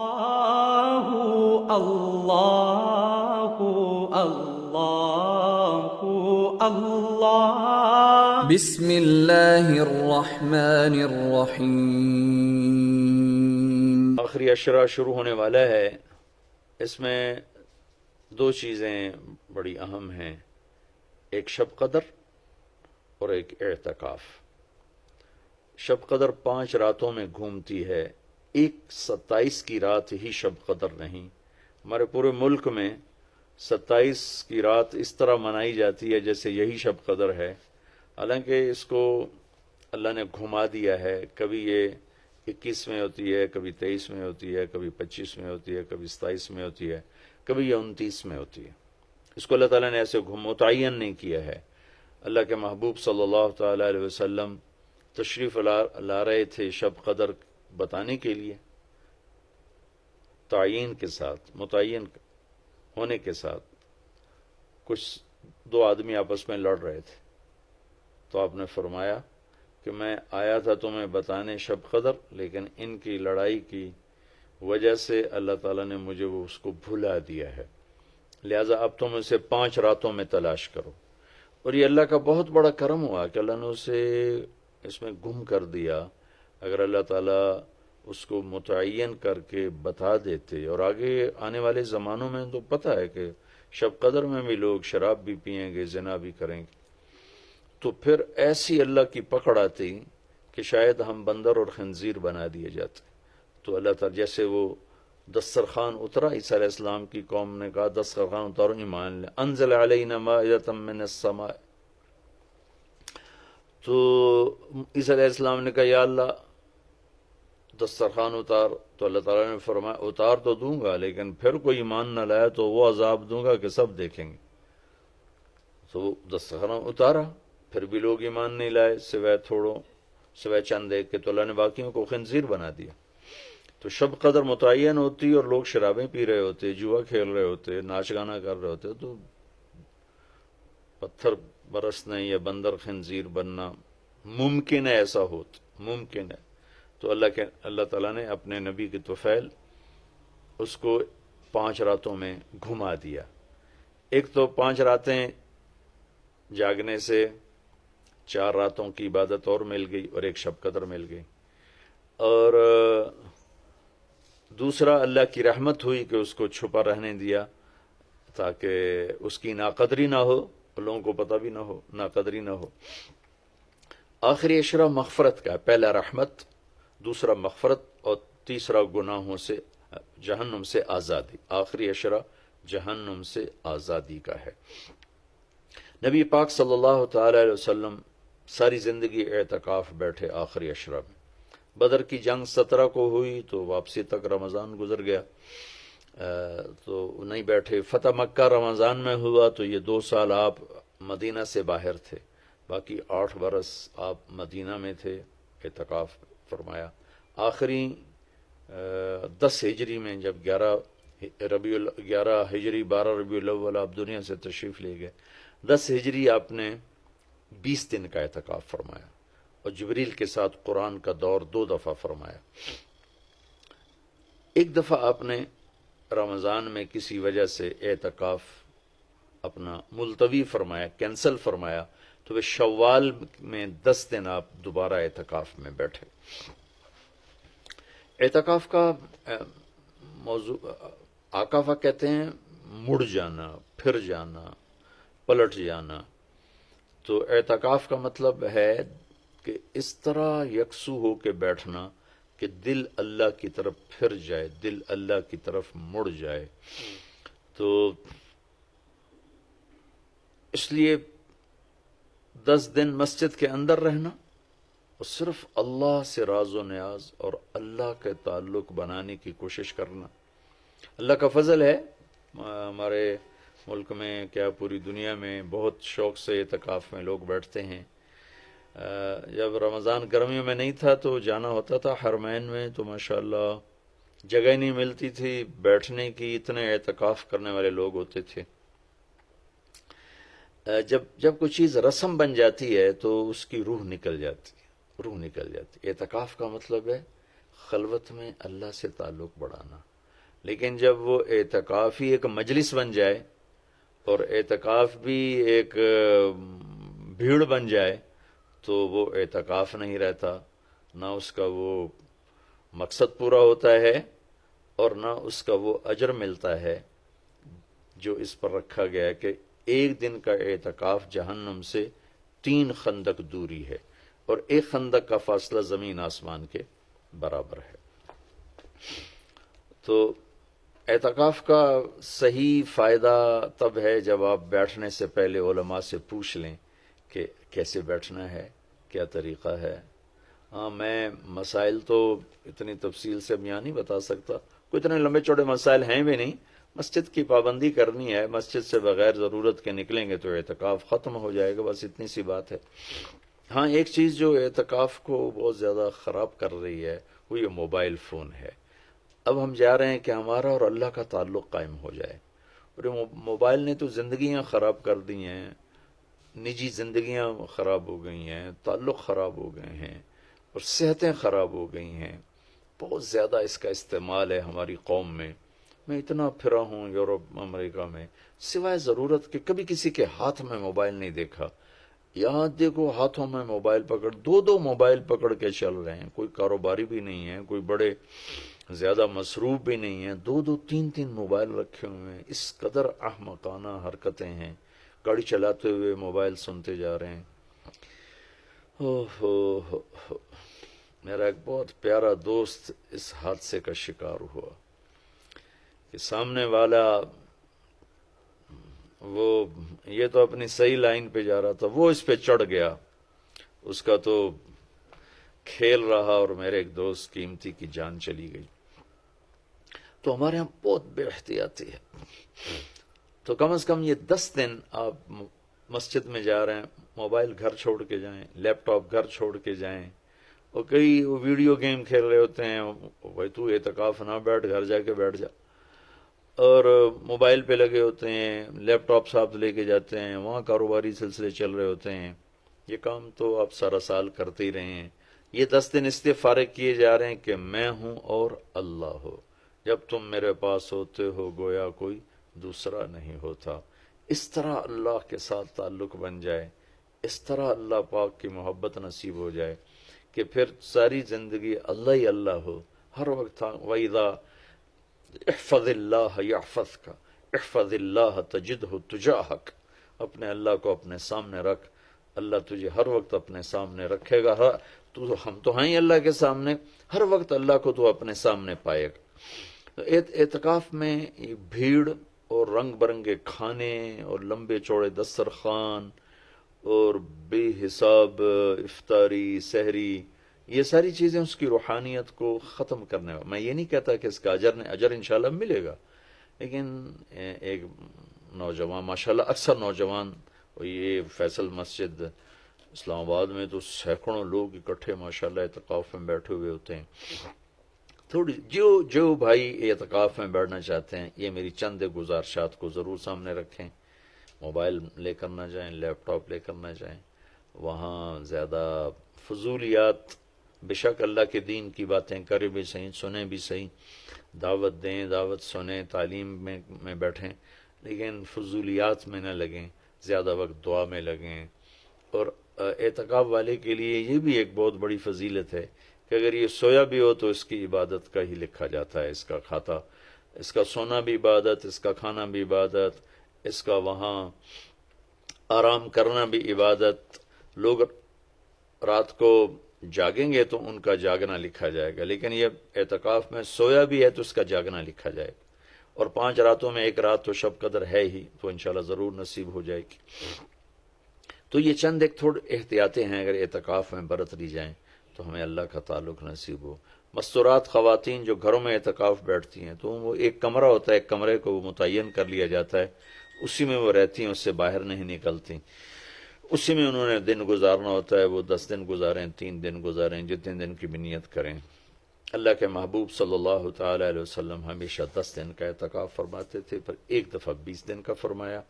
اللہ اللہ اللہ بسم اللہ الرحمن الرحیم۔ آخری عشرہ شروع ہونے والا ہے۔ اس میں دو چیزیں بڑی اہم ہیں، ایک شب قدر اور ایک اعتکاف۔ شب قدر 5 راتوں میں گھومتی ہے، ایک 27 کی رات ہی شب قدر نہیں۔ ہمارے پورے ملک میں 27 کی رات اس طرح منائی جاتی ہے جیسے یہی شب قدر ہے، حالانکہ اس کو اللہ نے گھما دیا ہے۔ کبھی یہ 21 میں ہوتی ہے، کبھی 23 میں ہوتی ہے، کبھی 25 میں ہوتی ہے، کبھی 27 میں ہوتی ہے، کبھی یہ 29 میں ہوتی ہے۔ اس کو اللہ تعالیٰ نے ایسے متعین نہیں کیا ہے۔ اللہ کے محبوب صلی اللہ تعالیٰ علیہ وسلم تشریف لا رہے تھے شب قدر بتانے کے لیے، تعین کے ساتھ، متعین ہونے کے ساتھ۔ کچھ 2 آدمی آپس میں لڑ رہے تھے، تو آپ نے فرمایا کہ میں آیا تھا تمہیں بتانے شب قدر، لیکن ان کی لڑائی کی وجہ سے اللہ تعالیٰ نے مجھے اس کو بھلا دیا ہے، لہذا اب تم اسے 5 راتوں میں تلاش کرو۔ اور یہ اللہ کا بہت بڑا کرم ہوا کہ اللہ نے اسے اس میں گم کر دیا۔ اگر اللہ تعالیٰ اس کو متعین کر کے بتا دیتے، اور آگے آنے والے زمانوں میں تو پتہ ہے کہ شب قدر میں بھی لوگ شراب بھی پئیں گے، زنا بھی کریں گے، تو پھر ایسی اللہ کی پکڑ آتی کہ شاید ہم بندر اور خنزیر بنا دیے جاتے۔ تو اللہ تعالیٰ جیسے وہ دسترخوان اترا، عیسیٰ علیہ السلام کی قوم نے کہا دسترخوان اتارو ایمان لے، انزل علینا مائدۃ من السماء، تو عیسیٰ علیہ السلام نے کہا یا اللہ دسترخوان اتار، تو اللہ تعالیٰ نے فرمایا اتار تو دوں گا، لیکن پھر کوئی ایمان نہ لایا تو وہ عذاب دوں گا کہ سب دیکھیں گے۔ تو دسترخوان اتارا، پھر بھی لوگ ایمان نہیں لائے، سوائے چند ایک کے، تو اللہ نے باقیوں کو خنزیر بنا دیا۔ تو شب قدر متعین ہوتی اور لوگ شرابیں پی رہے ہوتے، جوا کھیل رہے ہوتے، ناچ گانا کر رہے ہوتے، تو پتھر برسنا یا بندر خنزیر بننا ممکن ہے، ایسا ہوتا ممکن ہے۔ تو اللہ تعالیٰ نے اپنے نبی کے طفیل اس کو 5 راتوں میں گھما دیا۔ ایک تو 5 راتیں جاگنے سے 4 راتوں کی عبادت اور مل گئی، اور ایک شب قدر مل گئی، اور دوسرا اللہ کی رحمت ہوئی کہ اس کو چھپا رہنے دیا تاکہ اس کی ناقدری نہ ہو، لوگوں کو پتہ بھی نہ ہو، ناقدری نہ ہو۔ آخری عشرہ مغفرت کا، پہلا رحمت، دوسرا مغفرت، اور تیسرا گناہوں سے، جہنم سے آزادی۔ آخری عشرہ جہنم سے آزادی کا ہے۔ نبی پاک صلی اللہ تعالی علیہ وسلم ساری زندگی اعتکاف بیٹھے آخری عشرہ میں۔ بدر کی جنگ 17 کو ہوئی تو واپسی تک رمضان گزر گیا، تو نہیں بیٹھے۔ فتح مکہ رمضان میں ہوا تو یہ 2 سال آپ مدینہ سے باہر تھے، باقی 8 برس آپ مدینہ میں تھے، اعتکاف فرمایا۔ آخری 10 ہجری میں جب 11 ہجری 12 ربیع الاول آپ دنیا سے تشریف لے گئے، 10 ہجری آپ نے 20 دن کا اعتکاف فرمایا، اور جبریل کے ساتھ قرآن کا دور 2 دفعہ فرمایا۔ ایک دفعہ آپ نے رمضان میں کسی وجہ سے اعتکاف اپنا ملتوی فرمایا، کینسل فرمایا، تو وہ شوال میں 10 دن آپ دوبارہ اعتکاف میں بیٹھے۔ اعتکاف کا موضوع آکافہ کہتے ہیں مڑ جانا، پھر جانا، پلٹ جانا۔ تو اعتکاف کا مطلب ہے کہ اس طرح یکسو ہو کے بیٹھنا کہ دل اللہ کی طرف پھر جائے، دل اللہ کی طرف مڑ جائے۔ تو اس لیے 10 دن مسجد کے اندر رہنا اور صرف اللہ سے راز و نیاز اور اللہ کے تعلق بنانے کی کوشش کرنا۔ اللہ کا فضل ہے، ہمارے ملک میں کیا پوری دنیا میں بہت شوق سے اعتکاف میں لوگ بیٹھتے ہیں۔ جب رمضان گرمیوں میں نہیں تھا تو جانا ہوتا تھا حرمین میں، تو ماشاءاللہ جگہ نہیں ملتی تھی بیٹھنے کی، اتنے اعتکاف کرنے والے لوگ ہوتے تھے۔ جب کوئی چیز رسم بن جاتی ہے تو اس کی روح نکل جاتی ہے، روح نکل جاتی ہے۔ اعتکاف کا مطلب ہے خلوت میں اللہ سے تعلق بڑھانا. لیکن جب وہ اعتکاف ہی ایک مجلس بن جائے اور اعتکاف بھی ایک بھیڑ بن جائے تو وہ اعتکاف نہیں رہتا، نہ اس کا وہ مقصد پورا ہوتا ہے اور نہ اس کا وہ اجر ملتا ہے جو اس پر رکھا گیا ہے کہ ایک دن کا اعتکاف جہنم سے 3 خندق دوری ہے اور ایک خندق کا فاصلہ زمین آسمان کے برابر ہے. تو اعتکاف کا صحیح فائدہ تب ہے جب آپ بیٹھنے سے پہلے علماء سے پوچھ لیں کہ کیسے بیٹھنا ہے، کیا طریقہ ہے. ہاں، میں مسائل تو اتنی تفصیل سے اب یہاں نہیں بتا سکتا، کوئی اتنے لمبے چوڑے مسائل ہیں بھی نہیں. مسجد کی پابندی کرنی ہے، مسجد سے بغیر ضرورت کے نکلیں گے تو اعتکاف ختم ہو جائے گا، بس اتنی سی بات ہے. ہاں، ایک چیز جو اعتکاف کو بہت زیادہ خراب کر رہی ہے وہ یہ موبائل فون ہے. اب ہم جا رہے ہیں کہ ہمارا اور اللہ کا تعلق قائم ہو جائے، اور یہ موبائل نے تو زندگیاں خراب کر دی ہیں، نجی زندگیاں خراب ہو گئی ہیں، تعلق خراب ہو گئے ہیں اور صحتیں خراب ہو گئی ہیں. بہت زیادہ اس کا استعمال ہے ہماری قوم میں. میں اتنا پھرا ہوں یورپ امریکہ میں، سوائے ضرورت کہ کبھی کسی کے ہاتھ میں موبائل نہیں دیکھا. یہاں دیکھو ہاتھوں میں موبائل پکڑ، 2 موبائل پکڑ کے چل رہے ہیں. کوئی کاروباری بھی نہیں ہے، کوئی بڑے زیادہ مصروف بھی نہیں ہیں، 2 3 موبائل رکھے ہوئے ہیں. اس قدر احمقانہ حرکتیں ہیں. گاڑی چلاتے ہوئے موبائل سنتے جا رہے ہیں. میرا ایک بہت پیارا دوست اس حادثے کا شکار ہوا کہ سامنے والا وہ یہ تو اپنی صحیح لائن پہ جا رہا تھا، وہ اس پہ چڑھ گیا، اس کا تو کھیل رہا اور میرے ایک دوست قیمتی کی جان چلی گئی. تو ہمارے ہاں بہت بے احتیاطی ہے. تو کم از کم یہ 10 دن آپ مسجد میں جا رہے ہیں، موبائل گھر چھوڑ کے جائیں، لیپ ٹاپ گھر چھوڑ کے جائیں. اور کئی ویڈیو گیم کھیل رہے ہوتے ہیں، بھائی تو اعتکاف نہ بیٹھ، گھر جا کے بیٹھ جا. اور موبائل پہ لگے ہوتے ہیں، لیپ ٹاپ ساتھ لے کے جاتے ہیں، وہاں کاروباری سلسلے چل رہے ہوتے ہیں. یہ کام تو آپ سارا سال کرتے ہی رہے ہیں. یہ 10 دن اس لیے فارغ کیے جا رہے ہیں کہ میں ہوں اور اللہ ہو. جب تم میرے پاس ہوتے ہو گویا کوئی دوسرا نہیں ہوتا. اس طرح اللہ کے ساتھ تعلق بن جائے، اس طرح اللہ پاک کی محبت نصیب ہو جائے کہ پھر ساری زندگی اللہ ہی اللہ ہو ہر وقت. وَإِذَا احفظ اللہ یحفظک، احفظ اللہ تجدہ تجاہک. اپنے اللہ کو اپنے سامنے رکھ، اللہ تجھے ہر وقت اپنے سامنے رکھے گا. ہم تو ہیں ہی اللہ کے سامنے، ہر وقت اللہ کو تو اپنے سامنے پائے گا. اعتکاف میں بھیڑ اور رنگ برنگے کھانے اور لمبے چوڑے دسترخوان اور بے حساب افطاری سحری، یہ ساری چیزیں اس کی روحانیت کو ختم کرنے میں یہ نہیں کہتا کہ اس کا اجر انشاءاللہ ملے گا. لیکن ایک نوجوان ماشاءاللہ اکثر نوجوان، یہ فیصل مسجد اسلام آباد میں تو سینکڑوں لوگ اکٹھے ماشاءاللہ اعتکاف میں بیٹھے ہوئے ہوتے ہیں. تھوڑی جو بھائی اعتکاف میں بیٹھنا چاہتے ہیں یہ میری چند گزارشات کو ضرور سامنے رکھیں. موبائل لے کر نہ جائیں، لیپ ٹاپ لے کر نہ جائیں. وہاں زیادہ فضولیات، بے شک اللہ کے دین کی باتیں کریں بھی صحیح، سنیں بھی صحیح، دعوت دیں، دعوت سنیں، تعلیم میں بیٹھیں، لیکن فضولیات میں نہ لگیں، زیادہ وقت دعا میں لگیں. اور اعتکاف والے کے لیے یہ بھی ایک بہت بڑی فضیلت ہے کہ اگر یہ سویا بھی ہو تو اس کی عبادت کا ہی لکھا جاتا ہے. اس کا کھاتا، اس کا سونا بھی عبادت، اس کا کھانا بھی عبادت، اس کا وہاں آرام کرنا بھی عبادت. لوگ رات کو جاگیں گے تو ان کا جاگنا لکھا جائے گا، لیکن یہ اعتکاف میں سویا بھی ہے تو اس کا جاگنا لکھا جائے گا. اور 5 راتوں میں 1 رات تو شب قدر ہے ہی، تو انشاءاللہ ضرور نصیب ہو جائے گی. تو یہ چند ایک تھوڑے احتیاطیں ہیں، اگر اعتکاف میں برت لی جائیں تو ہمیں اللہ کا تعلق نصیب ہو. مستورات خواتین جو گھروں میں اعتکاف بیٹھتی ہیں تو وہ ایک کمرہ ہوتا ہے، ایک کمرے کو وہ متعین کر لیا جاتا ہے، اسی میں وہ رہتی ہیں، اس سے باہر نہیں نکلتی. اسی میں انہوں نے دن گزارنا ہوتا ہے. وہ 10 دن گزاریں، 3 دن گزاریں، جتنے دن کی بھی نیت کریں. اللہ کے محبوب صلی اللہ تعالی علیہ وسلم ہمیشہ 10 دن کا اعتکاف فرماتے تھے، پر ایک دفعہ 20 دن کا فرمایا.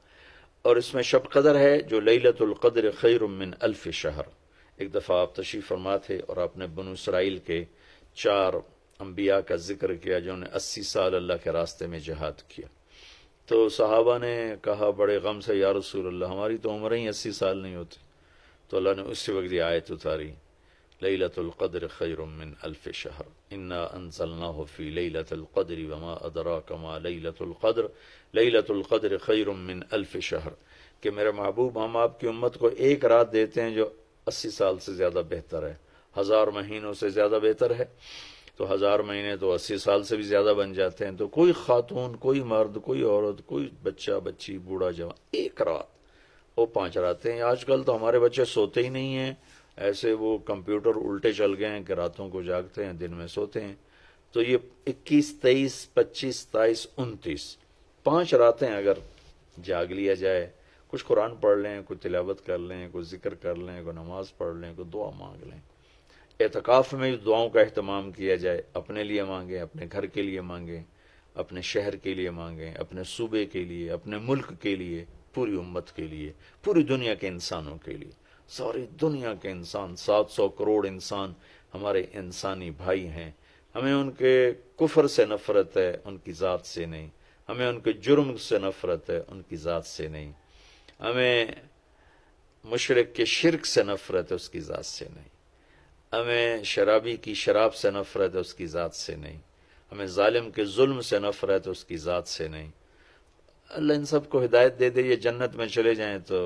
اور اس میں شب قدر ہے جو لیلۃ القدر خیر من 1000 شہر. ایک دفعہ آپ تشریف فرما تھے اور آپ نے بنو اسرائیل کے 4 انبیاء کا ذکر کیا جنہوں نے 80 سال اللہ کے راستے میں جہاد کیا. تو صحابہ نے کہا بڑے غم سے، یا رسول اللہ ہماری تو عمریں ہی 80 سال نہیں ہوتی. تو اللہ نے اسی وقت یہ آیت اتاری، لیلۃ القدر خیر من الف شہر انا انزلناہ فی لیلۃ القدر وما ادراک ما لیلۃ القدر لیلۃ القدر خیر من الف شہر، کہ میرے محبوب ہم آپ کی امت کو ایک رات دیتے ہیں جو 80 سال سے زیادہ بہتر ہے، 1000 مہینوں سے زیادہ بہتر ہے. تو 1000 مہینے تو 80 سال سے بھی زیادہ بن جاتے ہیں. تو کوئی خاتون، کوئی مرد، کوئی عورت، کوئی بچہ بچی، بوڑھا جوان، ایک رات وہ 5 راتیں. آج کل تو ہمارے بچے سوتے ہی نہیں ہیں، ایسے وہ کمپیوٹر الٹے چل گئے ہیں کہ راتوں کو جاگتے ہیں دن میں سوتے ہیں. تو یہ 21، 23، 25، 27، 29 5 راتیں اگر جاگ لیا جائے، کچھ قرآن پڑھ لیں، کوئی تلاوت کر لیں، کوئی ذکر کر لیں، کوئی نماز پڑھ لیں، کوئی دعا مانگ لیں. اعتکاف میں دعاؤں کا اہتمام کیا جائے، اپنے لیے مانگیں، اپنے گھر کے لیے مانگیں، اپنے شہر کے لیے مانگیں، اپنے صوبے کے لیے، اپنے ملک کے لیے، پوری امت کے لیے، پوری دنیا کے انسانوں کے لیے. ساری دنیا کے انسان، 700 کروڑ انسان ہمارے انسانی بھائی ہیں. ہمیں ان کے کفر سے نفرت ہے، ان کی ذات سے نہیں. ہمیں ان کے جرم سے نفرت ہے، ان کی ذات سے نہیں. ہمیں مشرک کے شرک سے نفرت ہے، اس کی ذات سے نہیں. ہمیں شرابی کی شراب سے نفرت ہے، اس کی ذات سے نہیں. ہمیں ظالم کے ظلم سے نفرت ہے، اس کی ذات سے نہیں. اللہ ان سب کو ہدایت دے دے، یہ جنت میں چلے جائیں تو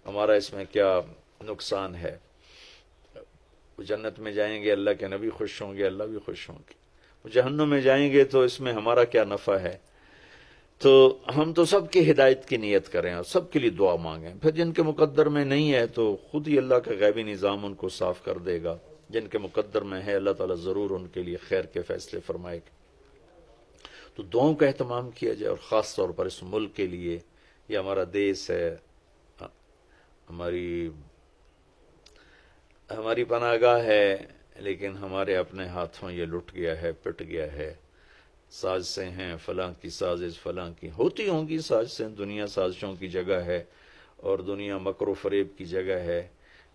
ہمارا اس میں کیا نقصان ہے؟ وہ جنت میں جائیں گے، اللہ کے نبی خوش ہوں گے، اللہ بھی خوش ہوں گے. وہ جہنم میں جائیں گے تو اس میں ہمارا کیا نفع ہے؟ تو ہم تو سب کی ہدایت کی نیت کریں اور سب کے لیے دعا مانگیں. پھر جن کے مقدر میں نہیں ہے تو خود ہی اللہ کا غیبی نظام ان کو صاف کر دے گا. جن کے مقدر میں ہے اللہ تعالیٰ ضرور ان کے لیے خیر کے فیصلے فرمائے گا. تو دعاؤں کا اہتمام کیا جائے، اور خاص طور پر اس ملک کے لیے. یہ ہمارا دیس ہے، ہماری پناہ گاہ ہے، لیکن ہمارے اپنے ہاتھوں یہ لٹ گیا ہے، پٹ گیا ہے. سازشیں ہیں، فلاں کی سازش، فلاں کی ہوتی ہوں گی سازشیں. دنیا سازشوں کی جگہ ہے اور دنیا مکر و فریب کی جگہ ہے.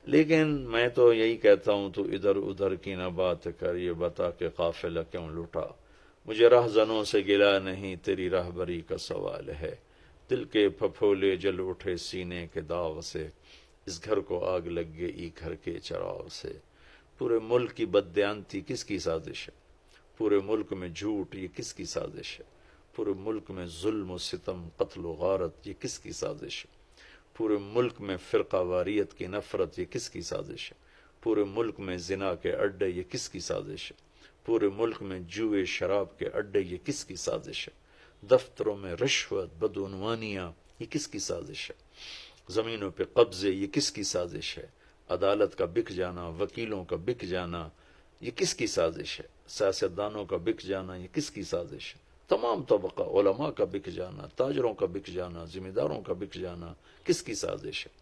لیکن میں تو یہی کہتا ہوں، تو ادھر ادھر کی نہ بات کر، یہ بتا کہ قافلہ کیوں لٹا. مجھے رہزنوں سے گلا نہیں، تیری راہبری کا سوال ہے. دل کے پھپھولے جل اٹھے سینے کے داغ سے، اس گھر کو آگ لگ گئی گھر کے چراغ سے. پورے ملک کی بددیانتی کس کی سازش ہے؟ پورے ملک میں جھوٹ، یہ کس کی سازش ہے؟ پورے ملک میں ظلم و ستم، قتل و غارت، یہ کس کی سازش ہے؟ پورے ملک میں فرقہ واریت کی نفرت، یہ کس کی سازش ہے؟ پورے ملک میں زنا کے اڈے، یہ کس کی سازش ہے؟ پورے ملک میں جوئے شراب کے اڈے، یہ کس کی سازش ہے؟ دفتروں میں رشوت، بدعنوانیاں، یہ کس کی سازش ہے؟ زمینوں پہ قبضے، یہ کس کی سازش ہے؟ عدالت کا بک جانا، وکیلوں کا بک جانا، یہ کس کی سازش ہے؟ سیاستدانوں کا بک جانا، یہ کس کی سازش ہے؟ تمام طبقہ، علماء کا بک جانا، تاجروں کا بک جانا، ذمہ داروں کا بک جانا، کس کی سازش ہے؟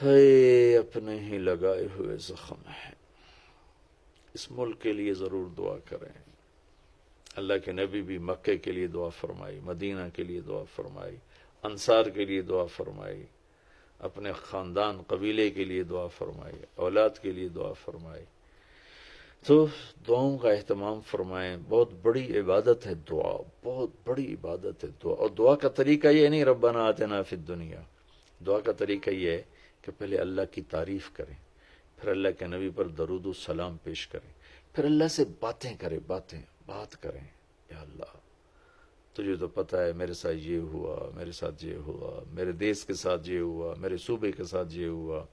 ہے اپنے ہی لگائے ہوئے زخم ہے. اس ملک کے لیے ضرور دعا کریں. اللہ کے نبی بھی مکے کے لیے دعا فرمائی، مدینہ کے لیے دعا فرمائی، انصار کے لیے دعا فرمائی، اپنے خاندان قبیلے کے لیے دعا فرمائی، اولاد کے لیے دعا فرمائی. تو دعاؤں کا اہتمام فرمائیں. بہت بڑی عبادت ہے دعا، بہت بڑی عبادت ہے دعا. اور دعا کا طریقہ یہ نہیں ربنا آتنا فی الدنیا. دعا کا طریقہ یہ ہے کہ پہلے اللہ کی تعریف کریں، پھر اللہ کے نبی پر درود و سلام پیش کریں، پھر اللہ سے بات کریں. یا اللہ تجھے تو پتہ ہے میرے ساتھ یہ ہوا، میرے ساتھ یہ ہوا، میرے دیس کے ساتھ یہ ہوا، میرے صوبے کے ساتھ یہ ہوا،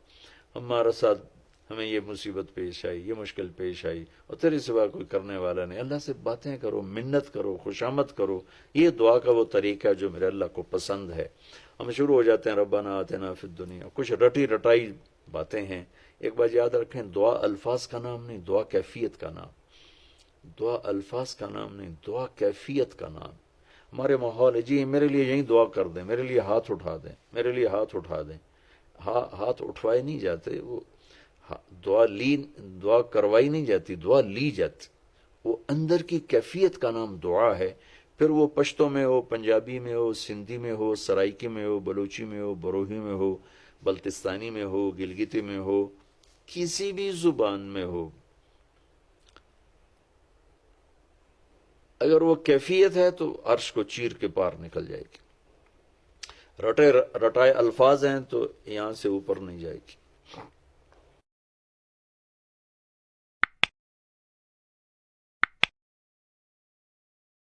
ہمارا ساتھ ہمیں یہ مصیبت پیش آئی، یہ مشکل پیش آئی، اور تیرے سوا کوئی کرنے والا نہیں. اللہ سے باتیں کرو، منت کرو، خوشامد کرو. یہ دعا کا وہ طریقہ ہے جو میرے اللہ کو پسند ہے. ہم شروع ہو جاتے ہیں ربنا آتنا فی الدنیا، کچھ رٹی رٹائی باتیں ہیں. ایک بات یاد رکھیں، دعا الفاظ کا نام نہیں، دعا کیفیت کا نام. دعا الفاظ کا نام نہیں، دعا کیفیت کا نام. ہمارے ماحول ہے جی میرے لیے یہیں دعا کر دیں، میرے لیے ہاتھ اٹھا دیں، میرے لیے ہاتھ اٹھا دیں. ہاتھ اٹھوائے نہیں جاتے، وہ دعا کروائی نہیں جاتی، دعا لی جاتی. وہ اندر کی کیفیت کا نام دعا ہے. پھر وہ پشتو میں ہو، پنجابی میں ہو، سندھی میں ہو، سرائکی میں ہو، بلوچی میں ہو، بروہی میں ہو، بلتستانی میں ہو، گلگتی میں ہو، کسی بھی زبان میں ہو، اگر وہ کیفیت ہے تو عرش کو چیر کے پار نکل جائے گی، رٹائے الفاظ ہیں تو یہاں سے اوپر نہیں جائے گی۔